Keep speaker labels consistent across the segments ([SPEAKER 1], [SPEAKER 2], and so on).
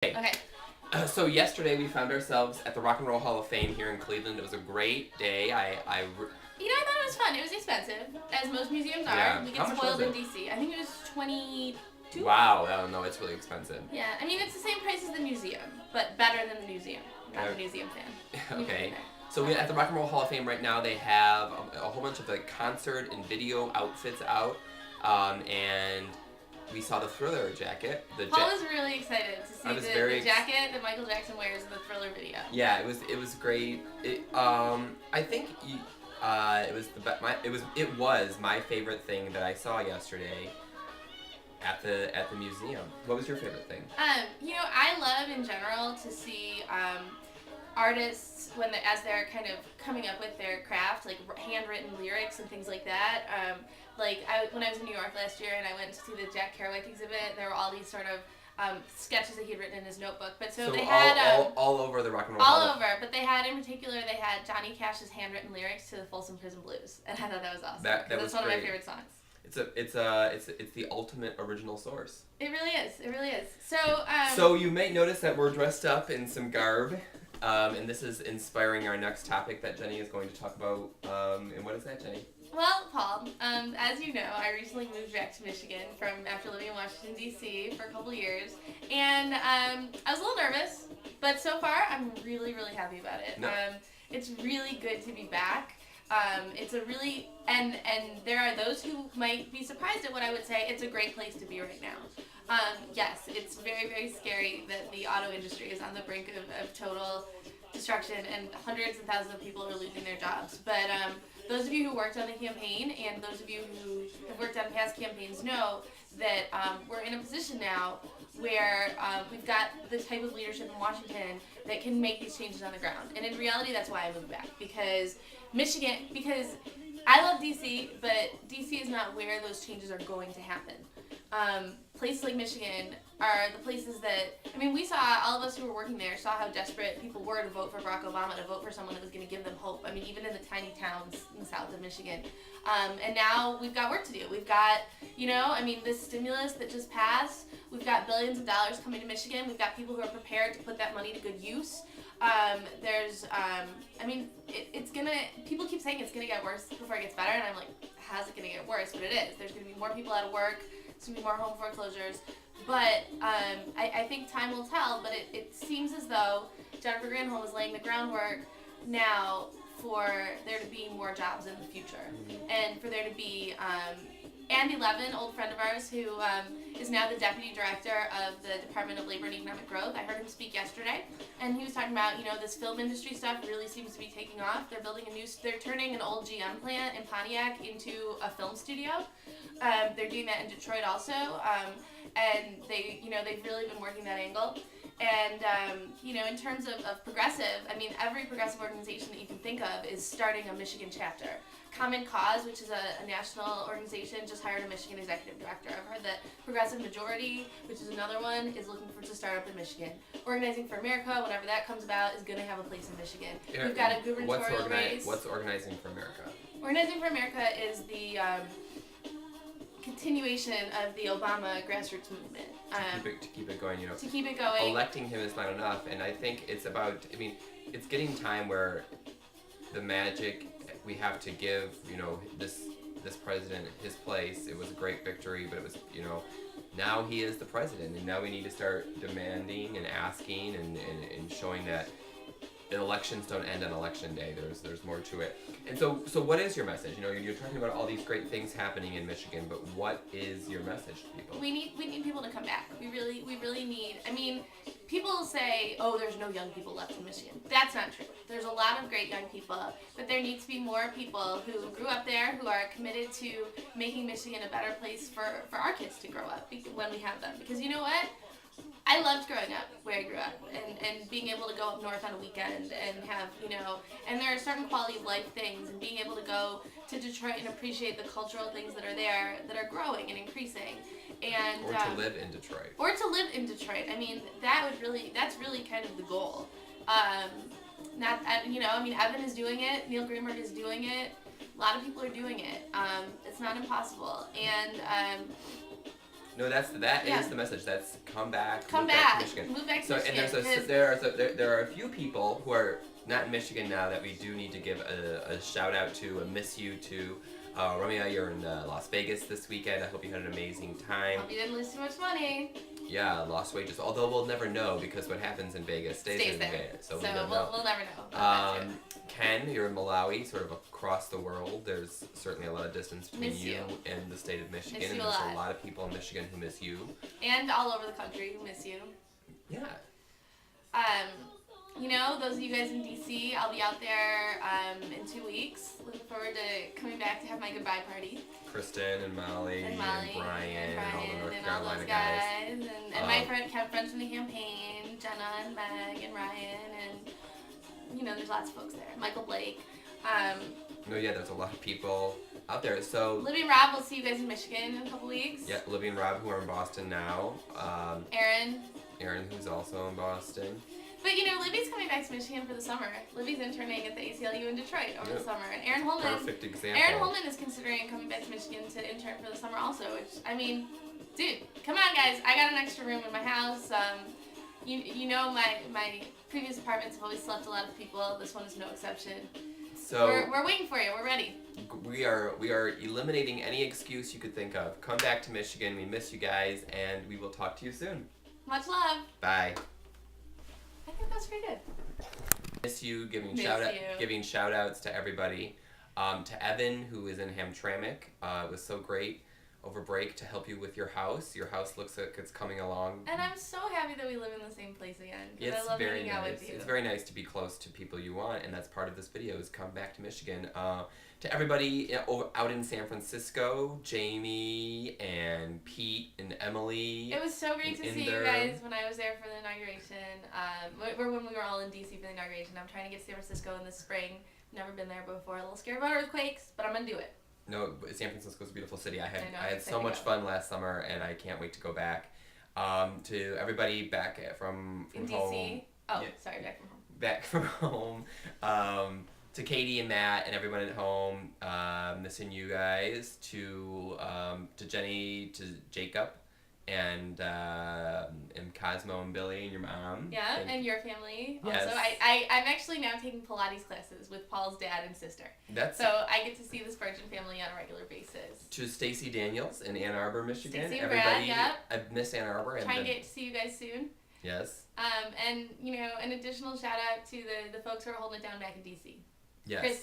[SPEAKER 1] Okay.
[SPEAKER 2] So yesterday we found ourselves at the Rock and Roll Hall of Fame here in Cleveland. It was a great day.
[SPEAKER 1] I thought it was fun. It was expensive, as most museums are.
[SPEAKER 2] Yeah.
[SPEAKER 1] We
[SPEAKER 2] How
[SPEAKER 1] get
[SPEAKER 2] much
[SPEAKER 1] spoiled
[SPEAKER 2] was
[SPEAKER 1] in
[SPEAKER 2] it?
[SPEAKER 1] DC. I think it was 22.
[SPEAKER 2] Wow. Oh, no, it's really expensive.
[SPEAKER 1] Yeah, I mean it's the same price as the museum, but better than the museum. I'm not a museum fan.
[SPEAKER 2] Okay. So at the Rock and Roll Hall of Fame right now, they have a whole bunch of like concert and video outfits out, and we saw the Thriller jacket.
[SPEAKER 1] Paul was really excited to see the jacket that Michael Jackson wears in the Thriller video.
[SPEAKER 2] Yeah, it was great. I think it was my favorite thing that I saw yesterday at the museum. What was your favorite thing?
[SPEAKER 1] I love in general to see artists as they're kind of coming up with their craft, like handwritten lyrics and things like that. When I was in New York last year and I went to see the Jack Kerouac exhibit, there were all these sort of sketches that he had written in his notebook. But so they had
[SPEAKER 2] all over the Rock and Roll.
[SPEAKER 1] All over, but they had in particular Johnny Cash's handwritten lyrics to the Folsom Prison Blues, and I thought that was awesome. That's one of my favorite songs.
[SPEAKER 2] It's the ultimate original source.
[SPEAKER 1] It really is. It really is.
[SPEAKER 2] So you may notice that we're dressed up in some garb. And this is inspiring our next topic that Jenny is going to talk about. And what is that, Jenny?
[SPEAKER 1] Well, Paul, as you know, I recently moved back to Michigan after living in Washington, D.C. for a couple years. And I was a little nervous, but so far I'm really, really happy about it.
[SPEAKER 2] No.
[SPEAKER 1] It's really good to be back. It's a really, and there are those who might be surprised at what I would say. It's a great place to be right now. Yes, it's very, very scary that the auto industry is on the brink of total destruction and hundreds and thousands of people are losing their jobs. But those of you who worked on the campaign and those of you who have worked on past campaigns know that we're in a position now where we've got the type of leadership in Washington that can make these changes on the ground. And in reality, that's why I moved back, because I love DC, but DC is not where those changes are going to happen. Places like Michigan are the places that, we saw, all of us who were working there saw how desperate people were to vote for Barack Obama, to vote for someone that was going to give them hope. Even in the tiny towns in the south of Michigan. And now we've got work to do. We've got, this stimulus that just passed, we've got billions of dollars coming to Michigan. We've got people who are prepared to put that money to good use. People keep saying it's going to get worse before it gets better, and I'm like, how's it going to get worse? But it is. There's going to be more people out of work. There's going to be more home foreclosures. But I think time will tell, but it seems as though Jennifer Granholm is laying the groundwork now for there to be more jobs in the future. And for there to be Andy Levin, old friend of ours, who is now the deputy director of the Department of Labor and Economic Growth. I heard him speak yesterday, and he was talking about, this film industry stuff really seems to be taking off. They're turning an old GM plant in Pontiac into a film studio. They're doing that in Detroit also, and they've really been working that angle. And, in terms of progressive, every progressive organization that you can think of is starting a Michigan chapter. Common Cause, which is a national organization, just hired a Michigan executive director. I've heard that Progressive Majority, which is another one, is looking to start up in Michigan. Organizing for America, whenever that comes about, is going to have a place in Michigan.
[SPEAKER 2] Yeah,
[SPEAKER 1] we've got a gubernatorial race.
[SPEAKER 2] What's Organizing for America?
[SPEAKER 1] Organizing for America is the continuation of the Obama grassroots movement.
[SPEAKER 2] To keep it going,
[SPEAKER 1] To keep it going.
[SPEAKER 2] Electing him is not enough, and I think it's about, it's getting time where the magic we have to give, this president his place. It was a great victory, but it was, now he is the president, and now we need to start demanding and asking and showing that elections don't end on election day. There's more to it. And so what is your message? You're talking about all these great things happening in Michigan, but what is your message to people?
[SPEAKER 1] We need people to come back. We really need. People say, oh, there's no young people left in Michigan. That's not true. There's a lot of great young people, but there needs to be more people who grew up there, who are committed to making Michigan a better place for our kids to grow up when we have them. Because you know what? I loved growing up where I grew up and being able to go up north on a weekend and have, and there are certain quality of life things, and being able to go to Detroit and appreciate the cultural things that are there that are growing and increasing. And
[SPEAKER 2] or to live in Detroit.
[SPEAKER 1] That's really kind of the goal. Evan is doing it, Neil Greenberg is doing it, a lot of people are doing it. It's not impossible. And
[SPEAKER 2] No, that
[SPEAKER 1] Yeah.
[SPEAKER 2] is the message. That's come back.
[SPEAKER 1] Come
[SPEAKER 2] move back
[SPEAKER 1] back.
[SPEAKER 2] to Michigan.
[SPEAKER 1] Move back to
[SPEAKER 2] So
[SPEAKER 1] Michigan.
[SPEAKER 2] and there are a few people who are not in Michigan now that we do need to give a shout out to, a miss you to. Romeo, you're in Las Vegas this weekend. I hope you had an amazing time.
[SPEAKER 1] Hope you didn't lose too much money.
[SPEAKER 2] Yeah, lost wages. Although we'll never know because what happens in Vegas stays in
[SPEAKER 1] there.
[SPEAKER 2] Vegas. So we
[SPEAKER 1] So
[SPEAKER 2] don't know.
[SPEAKER 1] we'll never know. about that too.
[SPEAKER 2] Ken, you're in Malawi, sort of across the world. There's certainly a lot of distance between
[SPEAKER 1] Miss
[SPEAKER 2] you
[SPEAKER 1] you.
[SPEAKER 2] and the state of Michigan.
[SPEAKER 1] Miss
[SPEAKER 2] And
[SPEAKER 1] you a
[SPEAKER 2] there's
[SPEAKER 1] lot.
[SPEAKER 2] a lot of people in Michigan who miss you.
[SPEAKER 1] And all over the country who miss you.
[SPEAKER 2] Yeah.
[SPEAKER 1] You know, those of you guys in DC, I'll be out there in 2 weeks. Looking forward to coming back to have my goodbye party.
[SPEAKER 2] Kristen and Molly
[SPEAKER 1] And Molly
[SPEAKER 2] Brian and all the North
[SPEAKER 1] and
[SPEAKER 2] Carolina
[SPEAKER 1] all those
[SPEAKER 2] guys.
[SPEAKER 1] And my friends from the campaign, Jenna and Meg and Ryan, and you know, there's lots of folks there. Michael Blake.
[SPEAKER 2] No, yeah, there's a lot of people out there. So
[SPEAKER 1] Libby and Rob, we'll see you guys in Michigan in a couple weeks.
[SPEAKER 2] yeah, Libby and Rob, who are in Boston now.
[SPEAKER 1] Aaron.
[SPEAKER 2] Who's also in Boston.
[SPEAKER 1] But you know, Libby's coming back to Michigan for the summer. Libby's interning at the ACLU in Detroit over the summer, and Aaron Holman.
[SPEAKER 2] Perfect example.
[SPEAKER 1] Aaron Holman is considering coming back to Michigan to intern for the summer also. Which I mean, dude, come on guys! I got an extra room in my house. You know my previous apartments have always slept a lot of people. This one is no exception.
[SPEAKER 2] So
[SPEAKER 1] we're waiting for you. We're ready.
[SPEAKER 2] we are eliminating any excuse you could think of. Come back to Michigan. We miss you guys, and we will talk to you soon.
[SPEAKER 1] Much love.
[SPEAKER 2] Bye.
[SPEAKER 1] I think that's pretty good.
[SPEAKER 2] Miss you, giving
[SPEAKER 1] Miss
[SPEAKER 2] shout
[SPEAKER 1] you.
[SPEAKER 2] giving shout outs to everybody. To Evan, who is in Hamtramck. It was so great over break to help you with your house. Your house looks like it's coming along.
[SPEAKER 1] And I'm so happy that we live in the same place again. Because
[SPEAKER 2] It's
[SPEAKER 1] I love
[SPEAKER 2] very
[SPEAKER 1] hanging out
[SPEAKER 2] nice.
[SPEAKER 1] with you.
[SPEAKER 2] It's very nice to be close to people you want, and that's part of this video is come back to Michigan. To everybody out in San Francisco, Jamie and Pete and Emily.
[SPEAKER 1] It was so great to
[SPEAKER 2] in
[SPEAKER 1] see you
[SPEAKER 2] there.
[SPEAKER 1] guys when I was there for the inauguration. When we were all in DC for the inauguration. I'm trying to get to San Francisco in the spring. Never been there before. A little scared about earthquakes, but I'm gonna do it.
[SPEAKER 2] No, San Francisco's a beautiful city. I
[SPEAKER 1] I know,
[SPEAKER 2] had
[SPEAKER 1] I'm
[SPEAKER 2] so
[SPEAKER 1] excited
[SPEAKER 2] much
[SPEAKER 1] to go.
[SPEAKER 2] fun last summer, and I can't wait to go back. To everybody back from
[SPEAKER 1] In
[SPEAKER 2] home.
[SPEAKER 1] DC. Oh,
[SPEAKER 2] Yeah.
[SPEAKER 1] sorry, back from home.
[SPEAKER 2] Back from home. To Katie and Matt and everyone at home, missing you guys. To Jenny, to Jacob, and Cosmo and Billy and your mom.
[SPEAKER 1] Yeah,
[SPEAKER 2] Thank-
[SPEAKER 1] and your family.
[SPEAKER 2] Yes.
[SPEAKER 1] Also, I'm actually now taking Pilates classes with Paul's dad and sister.
[SPEAKER 2] That's
[SPEAKER 1] So I get to see the Spurgeon family on a regular basis.
[SPEAKER 2] to Stacy Daniels in Ann Arbor, Michigan.
[SPEAKER 1] Stacey and Brad,
[SPEAKER 2] Everybody,
[SPEAKER 1] yep.
[SPEAKER 2] I miss Ann Arbor. And
[SPEAKER 1] Try and
[SPEAKER 2] the-
[SPEAKER 1] get to see you guys soon.
[SPEAKER 2] yes.
[SPEAKER 1] And you know, an additional shout out to the folks who are holding it down back in DC.
[SPEAKER 2] Yes.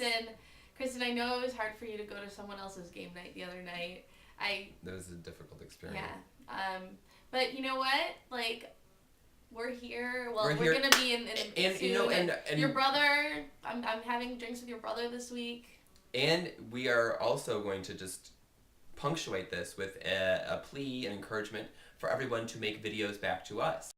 [SPEAKER 1] Kristen, I know it was hard for you to go to someone else's game night the other night.
[SPEAKER 2] That was a difficult experience.
[SPEAKER 1] Yeah. But you know what? Like, we're here. Well,
[SPEAKER 2] We're
[SPEAKER 1] we're
[SPEAKER 2] here.
[SPEAKER 1] gonna be in
[SPEAKER 2] And
[SPEAKER 1] soon.
[SPEAKER 2] you know, and
[SPEAKER 1] your brother. I'm having drinks with your brother this week.
[SPEAKER 2] And we are also going to just punctuate this with a plea and encouragement for everyone to make videos back to us.